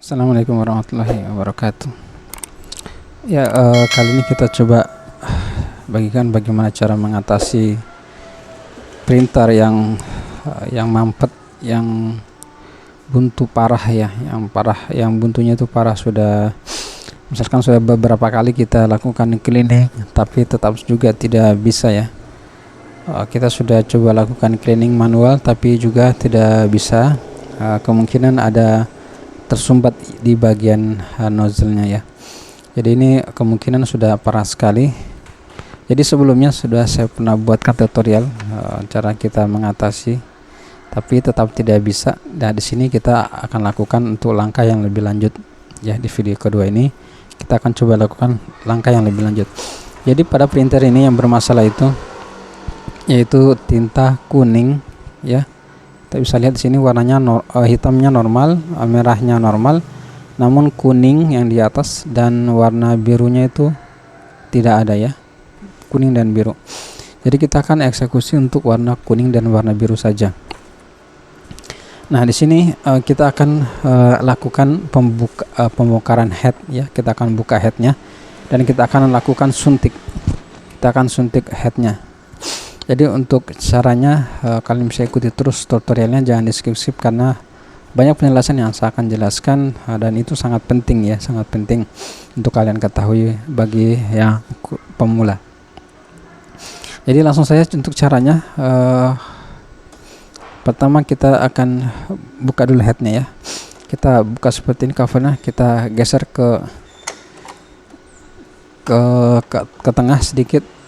Assalamualaikum warahmatullahi wabarakatuh. Ya, kali ini kita coba bagikan bagaimana cara mengatasi printer yang mampet, yang buntu parah ya, yang parah, yang buntunya itu parah. Misalkan sudah beberapa kali kita lakukan cleaning, tapi tetap juga tidak bisa ya. Kita sudah coba lakukan cleaning manual, tapi juga tidak bisa. Kemungkinan ada tersumbat di bagian nozzle-nya ya. Jadi ini kemungkinan sudah parah sekali. Jadi sebelumnya sudah saya pernah buatkan tutorial cara kita mengatasi, tapi tetap tidak bisa. Dan di sini kita akan lakukan untuk langkah yang lebih lanjut ya. Di video kedua ini kita akan coba lakukan langkah yang lebih lanjut. Jadi pada printer ini yang bermasalah itu yaitu tinta kuning ya. Kita bisa lihat di sini warnanya hitamnya normal, merahnya normal, namun kuning yang di atas dan warna birunya itu tidak ada ya, kuning dan biru. Jadi kita akan eksekusi untuk warna kuning dan warna biru saja. Nah, di sini kita akan lakukan pembongkaran head ya. Kita akan buka headnya dan kita akan lakukan suntik. Kita akan suntik headnya. Jadi untuk caranya kalian bisa ikuti terus tutorialnya, jangan di skip karena banyak penjelasan yang saya akan jelaskan dan itu sangat penting ya, sangat penting untuk kalian ketahui bagi yang pemula. Jadi langsung saja untuk caranya. Pertama kita akan buka dulu headnya ya. Kita buka seperti ini covernya, kita geser ke tengah sedikit.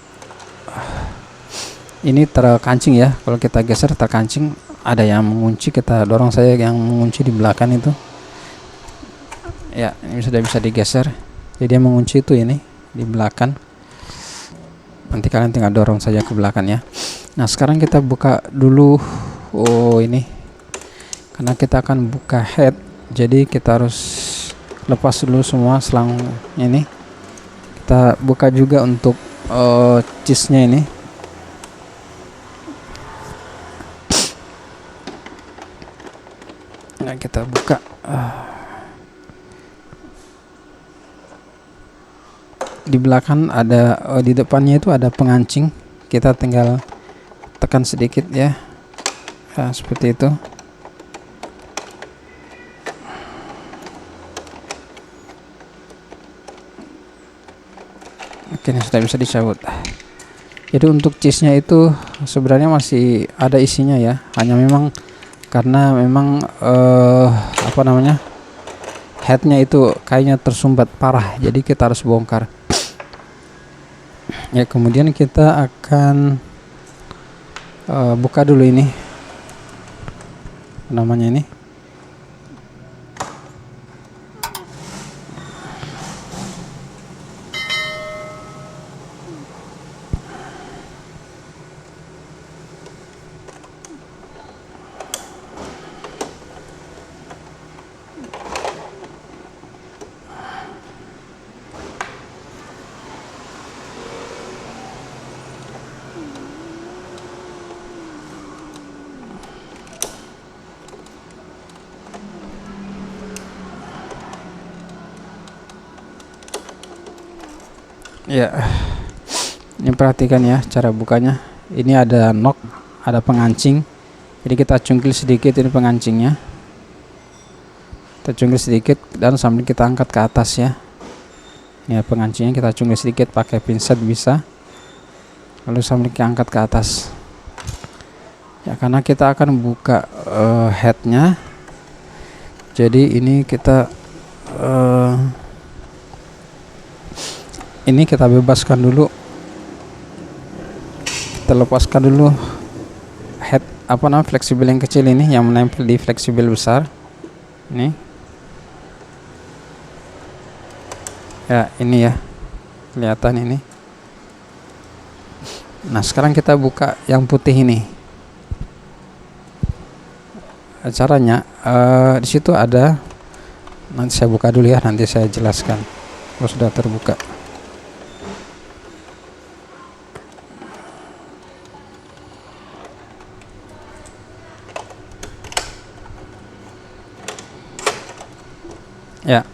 Ini terkancing ya, kalau kita geser terkancing, ada yang mengunci, kita dorong saja yang mengunci di belakang itu ya. Ini sudah bisa digeser, jadi yang mengunci itu ini di belakang, nanti kalian tinggal dorong saja ke belakang ya. Nah sekarang kita buka dulu ini, karena kita akan buka head, jadi kita harus lepas dulu semua selang ini. Kita buka juga untuk cheese nya ini. Nah, kita buka di belakang ada di depannya itu ada pengancing, kita tinggal tekan sedikit ya. Nah, seperti itu. Oke, ini sudah bisa dicabut. Jadi untuk cheese nya itu sebenarnya masih ada isinya ya, hanya memang karena memang headnya itu kayaknya tersumbat parah, jadi kita harus bongkar ya. Kemudian kita akan buka dulu ini namanya ini. Ya, ini perhatikan ya cara bukanya. Ini ada knock, ada pengancing. Jadi kita cungkil sedikit ini pengancingnya. Kita cungkil sedikit dan sambil kita angkat ke atas ya. Ini pengancingnya kita cungkil sedikit pakai pinset bisa. Lalu sambil kita angkat ke atas. Ya, karena kita akan buka headnya. Jadi ini kita ini kita bebaskan dulu, kita lepaskan dulu head fleksibel yang kecil ini yang menempel di fleksibel besar ini ya. Ini ya kelihatan ini. Nah sekarang kita buka yang putih ini. Caranya di situ ada, nanti saya buka dulu ya, nanti saya jelaskan kalau sudah terbuka. Ya,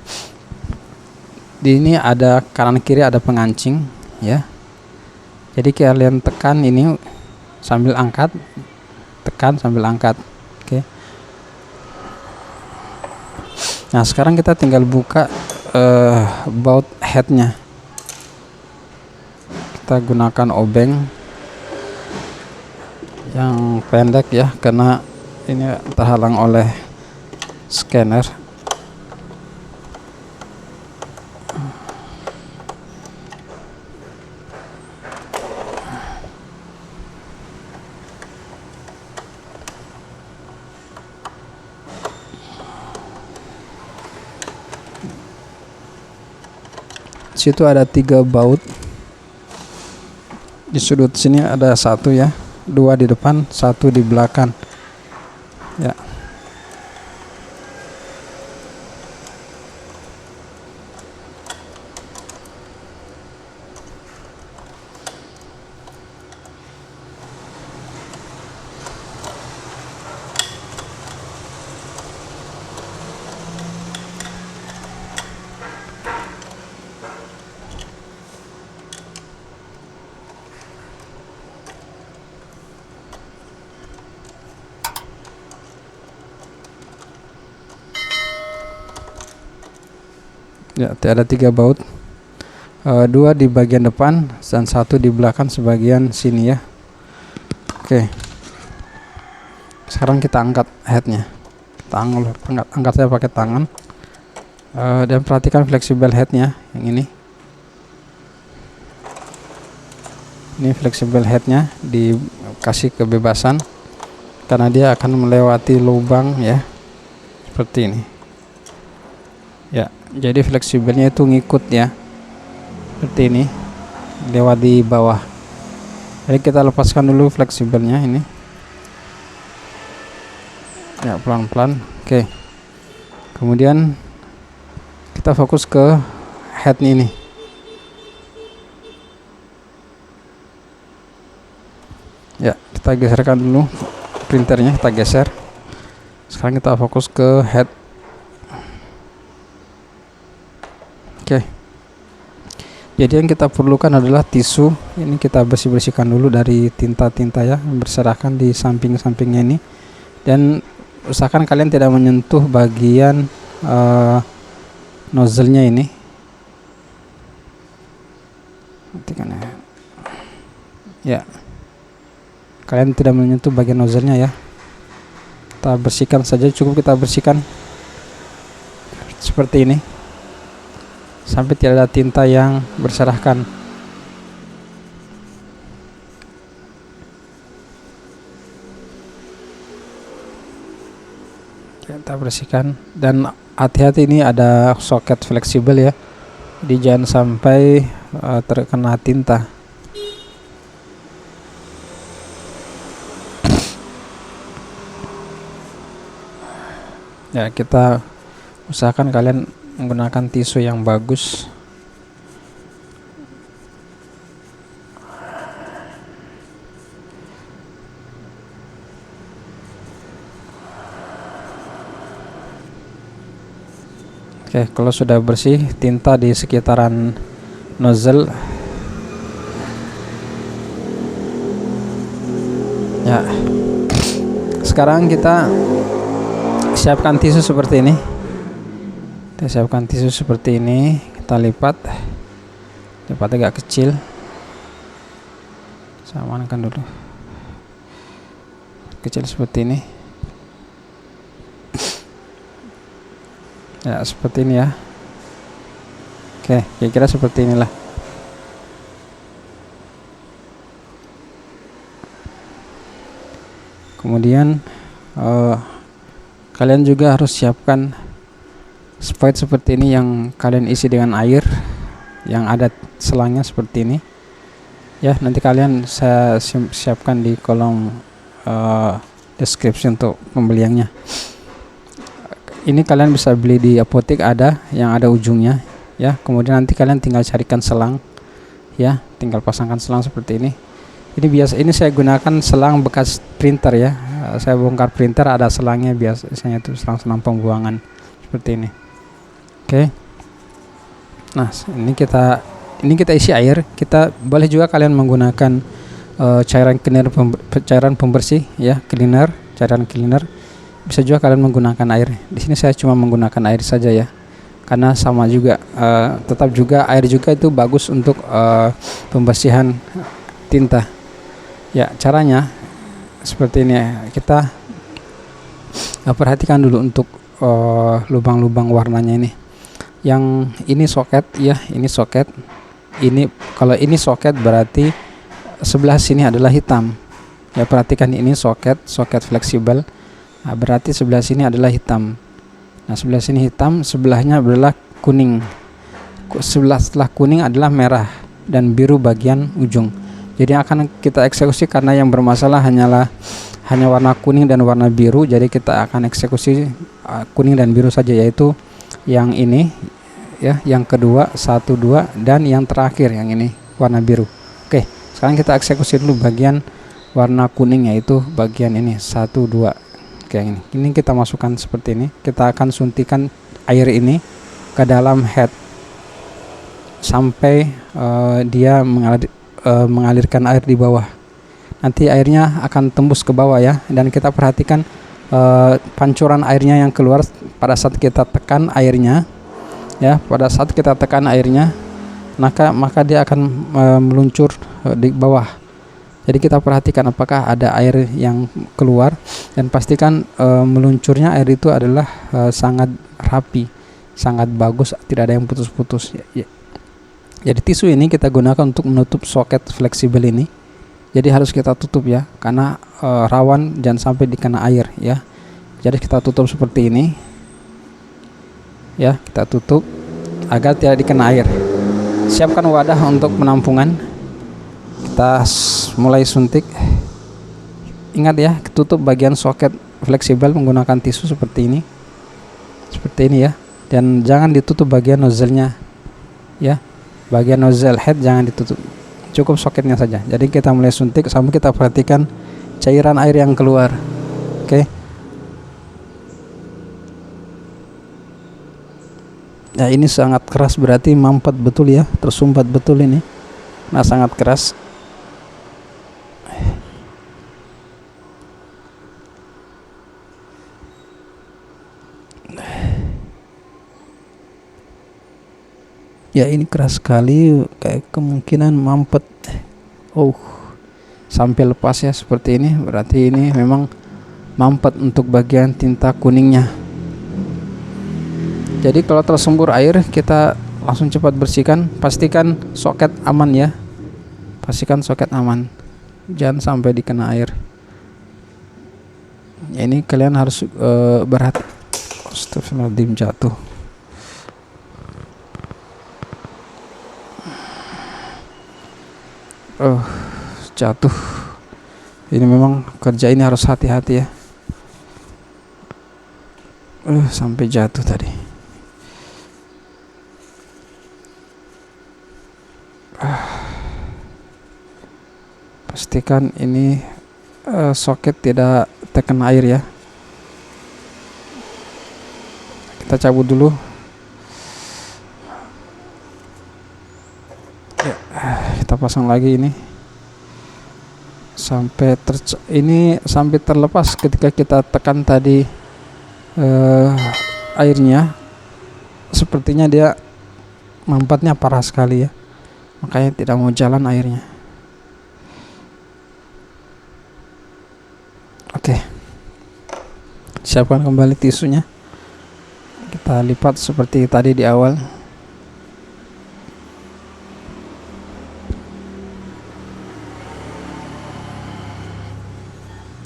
di ini ada kanan kiri ada pengancing ya. Jadi kalian tekan ini sambil angkat, tekan sambil angkat. Oke. Nah sekarang kita tinggal buka baut headnya. Kita gunakan obeng yang pendek ya, karena ini terhalang oleh scanner. Situ ada 3 baut. Di sudut sini ada 1 ya, 2 di depan, 1 di belakang ya. Ya, ada 3 baut, 2 di bagian depan dan 1 di belakang sebagian sini ya. Oke, sekarang kita angkat headnya. Kita angkat saya pakai tangan, dan perhatikan fleksibel headnya yang ini. Ini fleksibel headnya dikasih kebebasan karena dia akan melewati lubang ya, seperti ini ya. Jadi fleksibelnya itu ngikut ya, seperti ini, lewat di bawah. Jadi kita lepaskan dulu fleksibelnya ini ya, pelan-pelan. Oke, kemudian kita fokus ke head ini. Ya, kita geserkan dulu printernya, kita geser. Sekarang kita fokus ke head. Oke. Jadi yang kita perlukan adalah tisu. Ini kita bersihkan dulu dari tinta-tinta ya yang berserakan di samping-sampingnya ini. Dan usahakan kalian tidak menyentuh bagian nozzle-nya ini. Perhatikan ya. Ya. Kalian tidak menyentuh bagian nozzle-nya ya. Kita bersihkan saja, cukup kita bersihkan seperti ini sampai tidak ada tinta yang berserakan. Kita bersihkan, dan hati-hati ini ada soket fleksibel ya, jadi jangan sampai terkena tinta. Ya, kita usahakan kalian menggunakan tisu yang bagus. Oke, kalau sudah bersih tinta di sekitaran nozzle ya, sekarang kita siapkan tisu seperti ini. Kita siapkan tisu seperti ini, kita lipat agak kecil, saya amankan dulu, kecil seperti ini ya, seperti ini ya. Oke, kira-kira seperti inilah. Kemudian kalian juga harus siapkan spade seperti ini yang kalian isi dengan air, yang ada selangnya seperti ini ya. Nanti kalian saya siapkan di kolom deskripsi untuk pembeliannya. Ini kalian bisa beli di apotek, ada yang ada ujungnya ya. Kemudian nanti kalian tinggal carikan selang ya, tinggal pasangkan selang seperti ini. Ini saya gunakan selang bekas printer ya. Saya bongkar printer, ada selangnya, biasanya itu selang-selang pembuangan seperti ini. Oke. Nah, ini kita isi air. Kita boleh juga kalian menggunakan cairan pembersih ya, cairan cleaner. Bisa juga kalian menggunakan air. Di sini saya cuma menggunakan air saja ya. Karena sama juga tetap juga air juga itu bagus untuk pembersihan tinta. Ya, caranya seperti ini ya. Kita perhatikan dulu untuk lubang-lubang warnanya ini. Yang ini soket ya, ini soket. Ini kalau ini soket berarti sebelah sini adalah hitam. Ya, perhatikan ini soket fleksibel. Nah, berarti sebelah sini adalah hitam. Nah, sebelah sini hitam, sebelahnya adalah kuning. Setelah kuning adalah merah dan biru bagian ujung. Jadi akan kita eksekusi karena yang bermasalah hanya warna kuning dan warna biru. Jadi kita akan eksekusi kuning dan biru saja, yaitu yang ini ya, yang kedua 1 2 dan yang terakhir yang ini warna biru. Oke, sekarang kita eksekusi dulu bagian warna kuning, yaitu bagian ini 1 2. Oke, ini kita masukkan seperti ini. Kita akan suntikan air ini ke dalam head sampai dia mengalirkan air di bawah. Nanti airnya akan tembus ke bawah ya, dan kita perhatikan pancuran airnya yang keluar pada saat kita tekan airnya ya. Pada saat kita tekan airnya, maka dia akan meluncur di bawah. Jadi kita perhatikan apakah ada air yang keluar, dan pastikan meluncurnya air itu adalah sangat rapi, sangat bagus, tidak ada yang putus-putus ya. Jadi tisu ini kita gunakan untuk menutup soket fleksibel ini. Jadi harus kita tutup ya, karena rawan jangan sampai dikena air ya. Jadi kita tutup seperti ini ya, kita tutup agar tidak dikena air. Siapkan wadah untuk penampungan. Kita mulai suntik. Ingat ya, tutup bagian soket fleksibel menggunakan tisu seperti ini ya, dan jangan ditutup bagian nozzle-nya ya. Bagian nozzle head jangan ditutup, cukup soketnya saja. Jadi kita mulai suntik sambil kita perhatikan cairan air yang keluar. Oke. Nah, ini sangat keras, berarti mampet betul ya, tersumbat betul ini. Nah, sangat keras. Ya, ini keras sekali, kayak kemungkinan mampet. Sampai lepas ya seperti ini, berarti ini memang mampet untuk bagian tinta kuningnya. Jadi kalau tersembur air, kita langsung cepat bersihkan. Pastikan soket aman ya, pastikan soket aman, jangan sampai dikena air. Ya, ini kalian harus berhati. Astagfirullahaladzim, jatuh. Jatuh. Ini memang kerja ini harus hati-hati ya. Sampai jatuh tadi. Pastikan ini soket tidak terkena air ya. Kita cabut dulu. Ya, kita pasang lagi ini sampai sampai terlepas. Ketika kita tekan tadi airnya, sepertinya dia mampetnya parah sekali ya, makanya tidak mau jalan airnya. Oke, siapkan kembali tisunya, kita lipat seperti tadi di awal.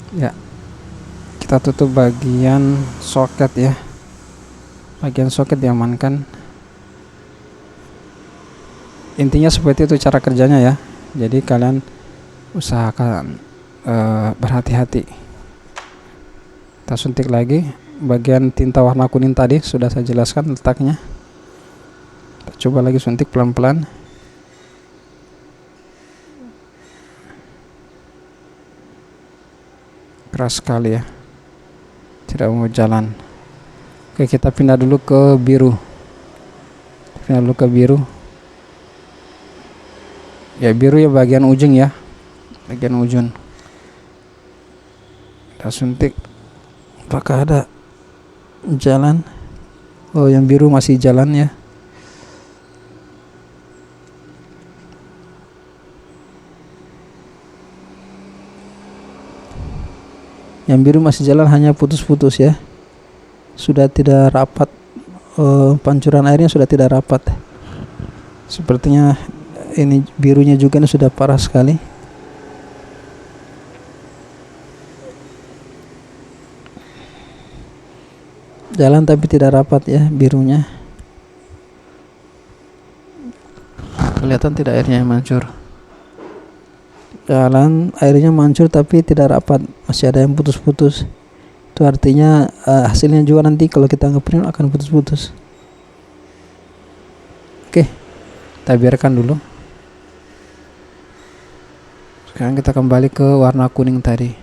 Ya, kita tutup bagian soket ya, bagian soket diamankan. Intinya seperti itu cara kerjanya ya. Jadi kalian usahakan berhati-hati. Kita suntik lagi. Bagian tinta warna kuning tadi sudah saya jelaskan letaknya. Kita coba lagi suntik pelan-pelan. Keras sekali ya, tidak mau jalan. Oke, kita pindah dulu ke biru. pindah dulu ke biru. Ya biru ya bagian ujung ya, bagian ujung. Kita suntik. Apakah ada jalan? Oh, yang biru masih jalan ya. Yang biru masih jalan, hanya putus-putus ya. Sudah tidak rapat, pancuran airnya sudah tidak rapat. Sepertinya ini birunya juga ini sudah parah sekali. Jalan tapi tidak rapat ya birunya. Kelihatan tidak airnya yang mancur. Jalan airnya mancur tapi tidak rapat, masih ada yang putus-putus. Itu artinya hasilnya juga nanti kalau kita ngeprint akan putus-putus. Oke, kita biarkan dulu. Sekarang kita kembali ke warna kuning tadi.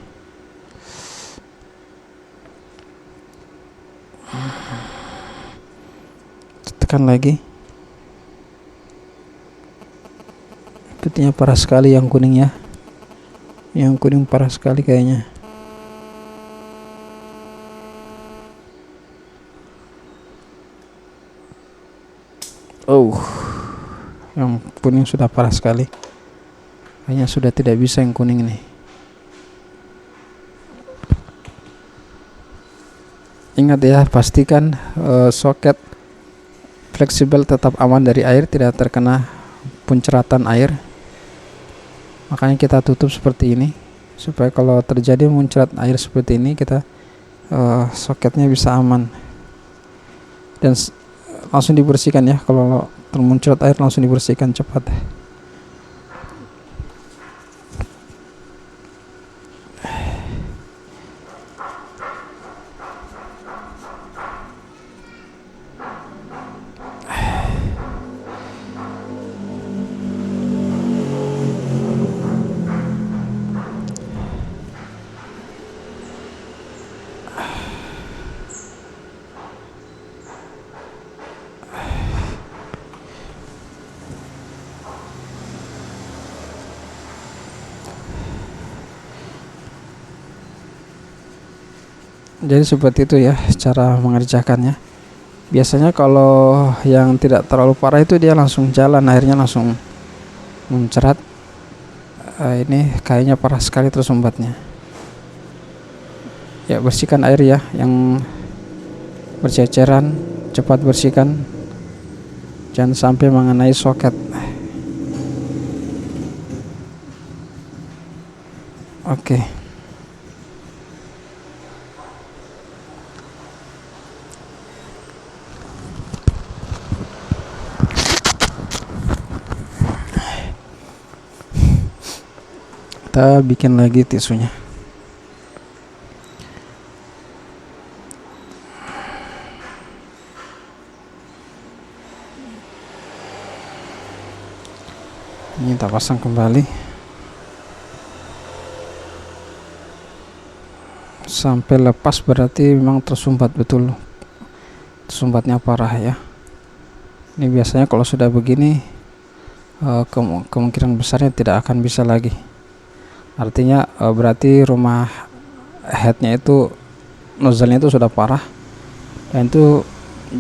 Tekan lagi. Sepertinya parah sekali yang kuning ya. Yang kuning parah sekali kayaknya. Oh, yang kuning sudah parah sekali. Kayaknya sudah tidak bisa yang kuning ini. Ingat ya, pastikan soket fleksibel tetap aman dari air, tidak terkena punceratan air. Makanya kita tutup seperti ini supaya kalau terjadi muncrat air seperti ini kita soketnya bisa aman. Dan langsung dibersihkan ya, kalau termuncrat air langsung dibersihkan cepat. Jadi seperti itu ya cara mengerjakannya. Biasanya kalau yang tidak terlalu parah itu dia langsung jalan, airnya langsung muncrat. Ini kayaknya parah sekali tersumbatnya. Ya, bersihkan air ya yang berceceran, cepat bersihkan. Jangan sampai mengenai soket. Oke. Kita bikin lagi tisunya. Ini kita pasang kembali sampai lepas, berarti memang tersumbat betul, tersumbatnya parah ya. Ini biasanya kalau sudah begini kemungkinan besarnya tidak akan bisa lagi. Artinya berarti rumah headnya itu nozzle-nya itu sudah parah dan itu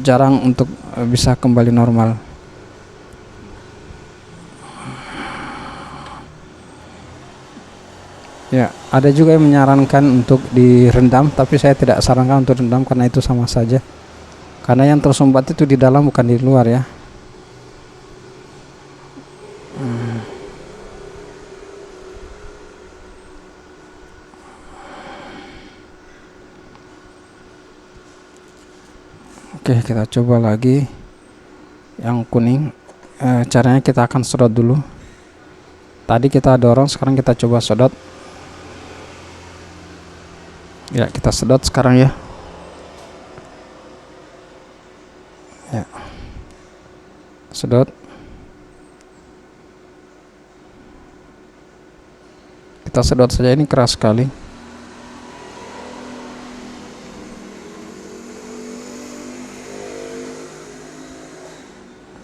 jarang untuk bisa kembali normal. Ya, ada juga yang menyarankan untuk direndam, tapi saya tidak sarankan untuk rendam karena itu sama saja. Karena yang tersumbat itu di dalam bukan di luar ya. Oke, kita coba lagi yang kuning. Caranya kita akan sedot dulu. Tadi kita dorong, sekarang kita coba sedot. Ya, kita sedot sekarang ya. Ya, sedot. Kita sedot saja, ini keras sekali.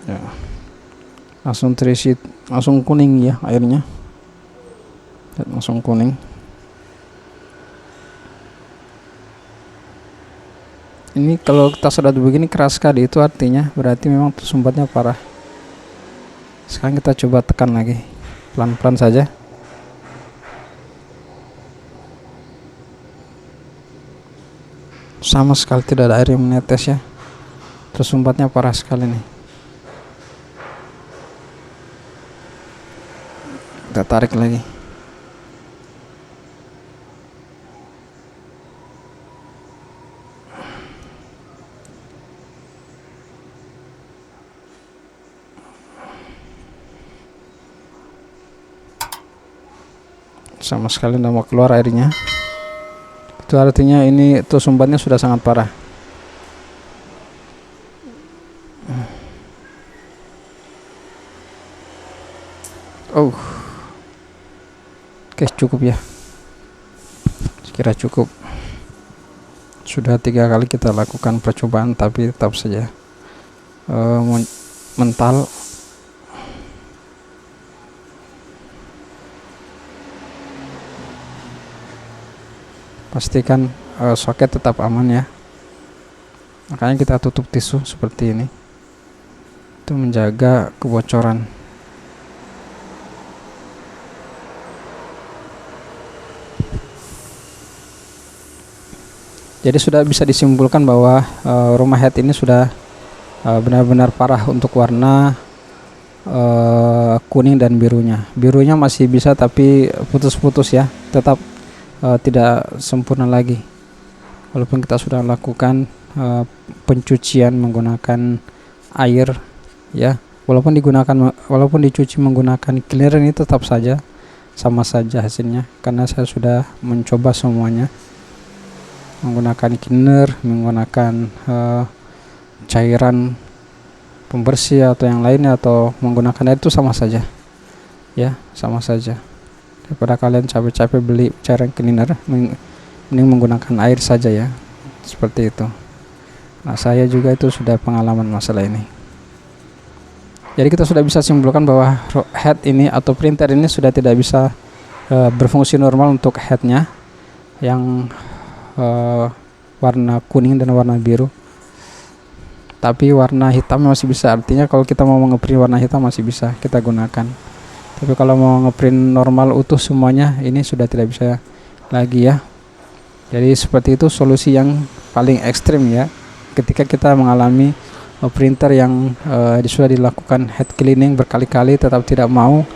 Ya. langsung terisi, langsung kuning ya airnya. Lihat, langsung kuning. Ini kalau kita sedot begini keras sekali, itu artinya berarti memang tersumbatnya parah. Sekarang kita coba tekan lagi, pelan-pelan saja. Sama sekali tidak ada air yang menetes ya. Tersumbatnya parah sekali nih. Kita tarik lagi. Sama sekali tidak mau keluar airnya. Itu artinya ini tersumbatnya sudah sangat parah. Oke, cukup ya. Sekira cukup. Sudah 3 kali kita lakukan percobaan, tapi tetap saja mental. Pastikan soket tetap aman ya. Makanya kita tutup tisu seperti ini, itu menjaga kebocoran. Jadi sudah bisa disimpulkan bahwa rumah head ini sudah benar-benar parah untuk warna kuning dan birunya. Birunya masih bisa tapi putus-putus ya, tetap tidak sempurna lagi. Walaupun kita sudah lakukan pencucian menggunakan air ya, walaupun dicuci menggunakan cleaner, ini tetap saja sama saja hasilnya, karena saya sudah mencoba semuanya menggunakan cleaner, menggunakan cairan pembersih atau yang lainnya, atau menggunakan air, itu sama saja ya, sama saja. Daripada kalian capek-capek beli cairan cleaner, mending menggunakan air saja ya, seperti itu. Nah, saya juga itu sudah pengalaman masalah ini. Jadi kita sudah bisa simpulkan bahwa head ini atau printer ini sudah tidak bisa berfungsi normal untuk headnya yang warna kuning dan warna biru. Tapi warna hitam masih bisa, artinya kalau kita mau ngeprint warna hitam masih bisa kita gunakan. Tapi kalau mau ngeprint normal utuh semuanya, ini sudah tidak bisa lagi ya. Jadi seperti itu solusi yang paling ekstrim ya, ketika kita mengalami printer yang sudah dilakukan head cleaning berkali-kali tetap tidak mau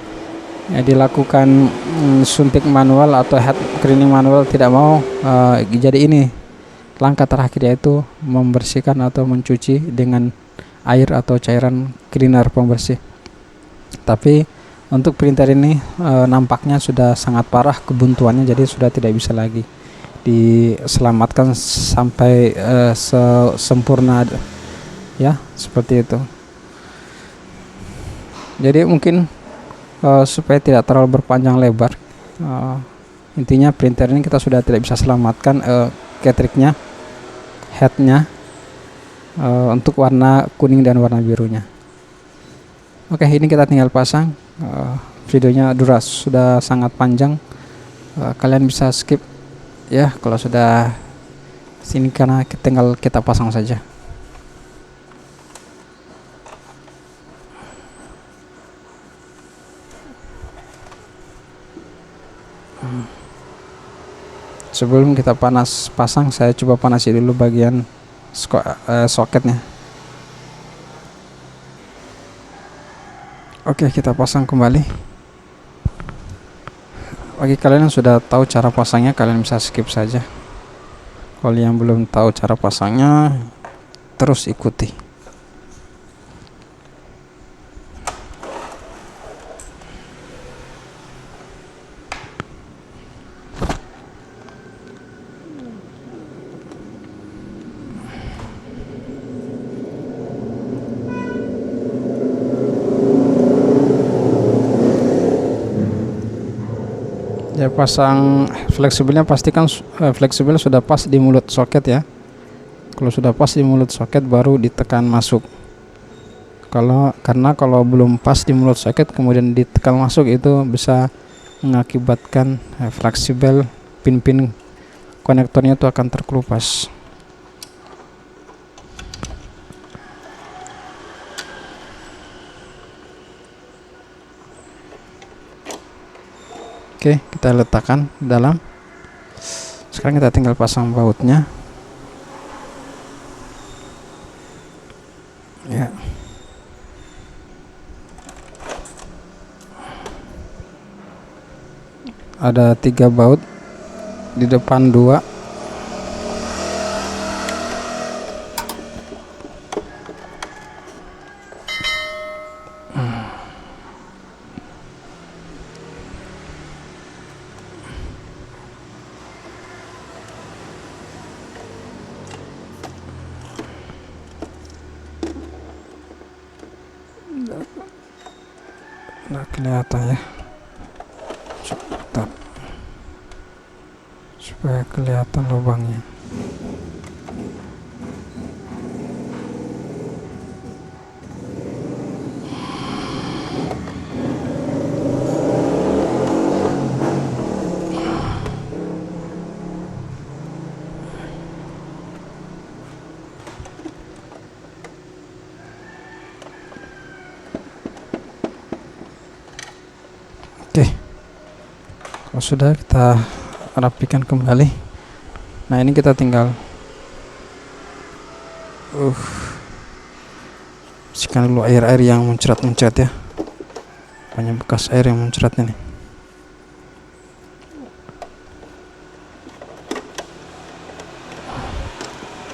ya, dilakukan suntik manual atau head cleaning manual tidak mau. Jadi ini langkah terakhir, yaitu membersihkan atau mencuci dengan air atau cairan cleaner pembersih. Tapi untuk printer ini nampaknya sudah sangat parah kebuntuannya, jadi sudah tidak bisa lagi diselamatkan sampai sempurna ya, seperti itu. Jadi mungkin supaya tidak terlalu berpanjang lebar, intinya printer ini kita sudah tidak bisa selamatkan cartridge-nya, headnya untuk warna kuning dan warna birunya. Oke, ini kita tinggal pasang. Videonya sudah sangat panjang, kalian bisa skip ya kalau sudah sini, karena tinggal kita pasang saja. Sebelum kita pasang, saya coba panasi dulu bagian soketnya. Oke, kita pasang kembali. Bagi kalian yang sudah tahu cara pasangnya, kalian bisa skip saja. Kalau yang belum tahu cara pasangnya, terus ikuti. Ya, pasang fleksibelnya pastikan fleksibel sudah pas di mulut soket ya. Kalau sudah pas di mulut soket baru ditekan masuk. karena kalau belum pas di mulut soket kemudian ditekan masuk itu bisa mengakibatkan fleksibel pin-pin konektornya itu akan terkelupas. Oke, kita letakkan dalam. Sekarang kita tinggal pasang bautnya. Ya. Ada 3 baut, di depan 2. Nggak kelihatan ya, bentar, supaya kelihatan lubangnya. Oke, kalau sudah kita rapikan kembali. Nah, ini kita tinggal bersihkan dulu air-air yang muncrat-muncrat ya, banyak bekas air yang muncrat ini.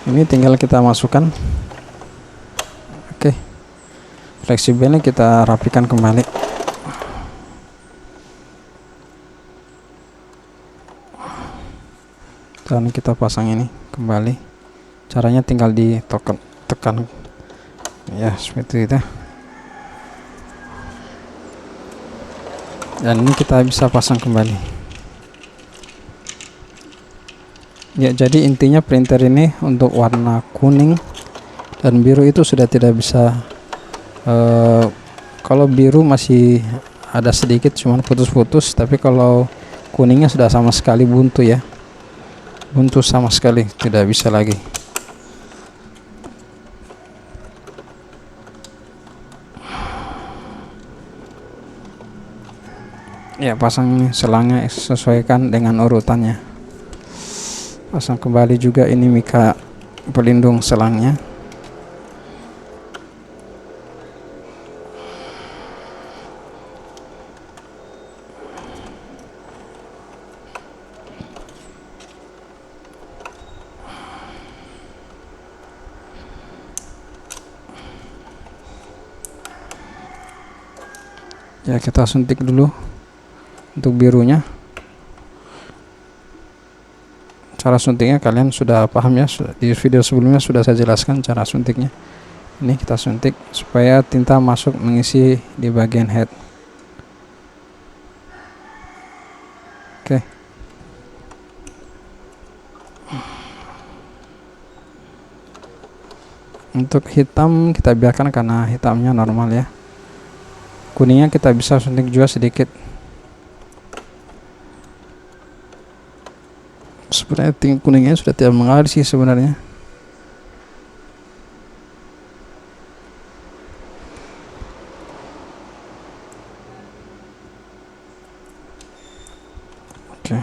Ini tinggal kita masukkan. Oke, fleksibelnya kita rapikan kembali. Dan kita pasang ini kembali. Caranya tinggal tekan ya, seperti itu. Dan ini kita bisa pasang kembali. Ya, jadi intinya printer ini untuk warna kuning dan biru itu sudah tidak bisa. Kalau biru masih ada sedikit, cuman putus-putus, tapi kalau kuningnya sudah sama sekali buntu ya. Buntu sama sekali, tidak bisa lagi. Ya, pasang selangnya, sesuaikan dengan urutannya. Pasang kembali juga ini mika pelindung selangnya. Ya, kita suntik dulu untuk birunya. Cara suntiknya kalian sudah paham ya, di video sebelumnya sudah saya jelaskan cara suntiknya. Ini kita suntik supaya tinta masuk mengisi di bagian head. Oke. Untuk hitam kita biarkan karena hitamnya normal ya. Kuningnya kita bisa suntik juga sedikit. Sebenarnya kuningnya sudah tidak mengalir sih sebenarnya. Oke.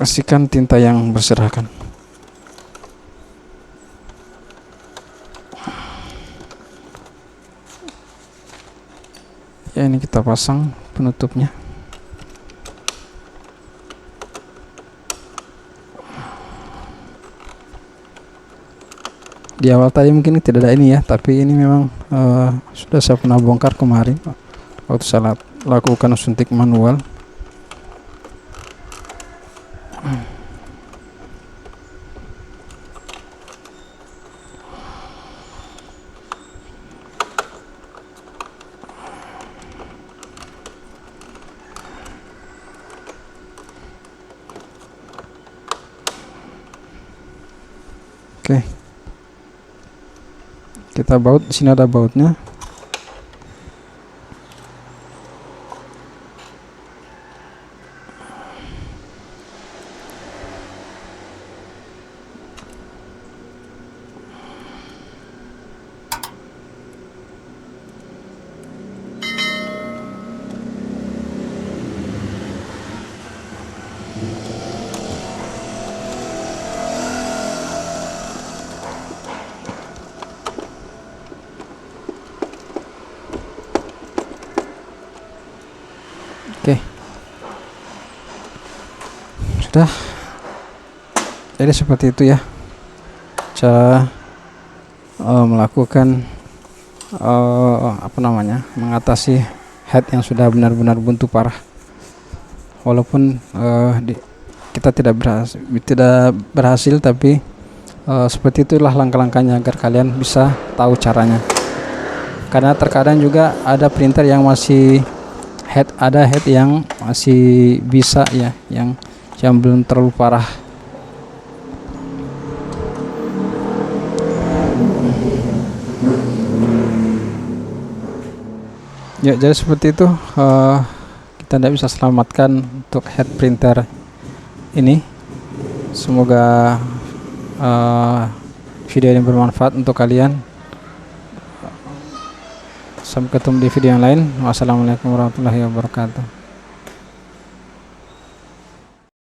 Pastikan tinta yang berserakan. Ya, ini kita pasang penutupnya. Di awal tadi mungkin tidak ada ini ya, tapi ini memang sudah saya pernah bongkar kemarin waktu saya lakukan suntik manual. Oke. Kita baut, di sini ada bautnya. Oke, sudah. Jadi seperti itu ya cara melakukan mengatasi head yang sudah benar-benar buntu parah. Walaupun kita tidak berhasil, tapi seperti itulah langkah-langkahnya agar kalian bisa tahu caranya. Karena terkadang juga ada printer yang masih head yang masih bisa ya, yang belum terlalu parah. Ya, jadi seperti itu. Kita tidak bisa selamatkan untuk head printer ini. Semoga video ini bermanfaat untuk kalian. Sampai ketemu di video yang lain. Wassalamualaikum warahmatullahi wabarakatuh.